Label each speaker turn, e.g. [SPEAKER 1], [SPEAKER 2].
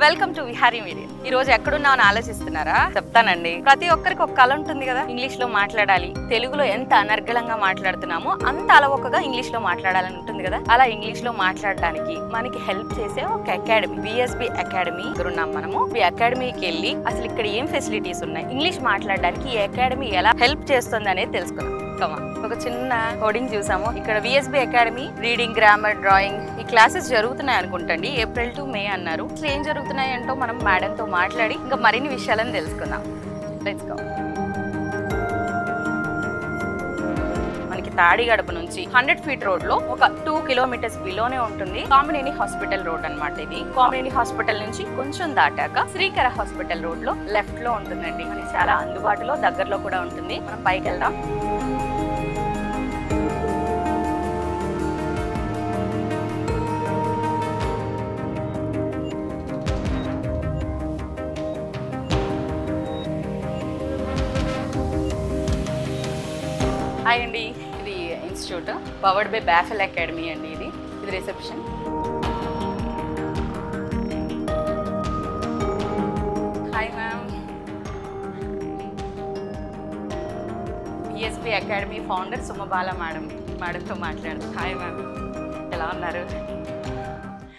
[SPEAKER 1] Welcome to Vihari media. ఈ రోజు ఎక్కడున్నా అని ఆలోచిస్తున్నారా? చెప్తానండి. ప్రతి ఒక్కరికి ఒక కళ ఉంటుంది కదా, ఇంగ్లీష్ లో మాట్లాడాలి. తెలుగులో ఎంత అనర్గళంగా మాట్లాడుతున్నామో అంత అలవొక్కగా ఇంగ్లీష్ లో మాట్లాడాలని ఉంటుంది కదా. అలా ఇంగ్లీష్ లో మాట్లాడడానికి మనకి హెల్ప్ చేసే ఒక అకాడమీ, విఎస్బి అకాడమీ ఉన్నాం మనము. ఈ అకాడమీకి వెళ్ళి అసలు ఇక్కడ ఏం ఫెసిలిటీస్ ఉన్నాయి, ఇంగ్లీష్ మాట్లాడడానికి ఈ అకాడమీ ఎలా హెల్ప్ చేస్తుంది అనేది తెలుసుకున్నాం. ఒక చిన్న హోర్డింగ్ చూసాము. ఇక్కడ VSB academy reading, grammar, drawing ఈ క్లాసెస్ జరుగుతున్నాయి అనుకుంటండి. ఏప్రిల్ టు మే అన్నారు. అసలు ఏం జరుగుతున్నాయి అంటూ మనం మేడం తో మాట్లాడి ఇంకా మరిన్ని విషయాలను తెలుసుకుందాం. Let's go. మనకి తాడిగడప నుంచి 100 ఫీట్ రోడ్ లో ఒక 2 కిలోమీటర్స్ బిలోనే ఉంటుంది కామినేని హాస్పిటల్ రోడ్ అన్నమాట. ఇది కామినేని హాస్పిటల్ నుంచి కొంచెం దాటాక శ్రీకర హాస్పిటల్ రోడ్ లో లెఫ్ట్ లో ఉంటుందండి. మనకి చాలా అందుబాటులో, దగ్గరలో కూడా ఉంటుంది. మనం పైకి వెళ్దాం. హాయ్ అండి, ఇది ఇన్స్టిట్యూట్ పవర్డ్ బై బాఫెల్ అకాడమీ అండి. ఇది reception. Hi ma'am, VSB academy founder Sumabala మేడంతో మాట్లాడు. హాయ్ మ్యామ్, ఎలా ఉన్నారు?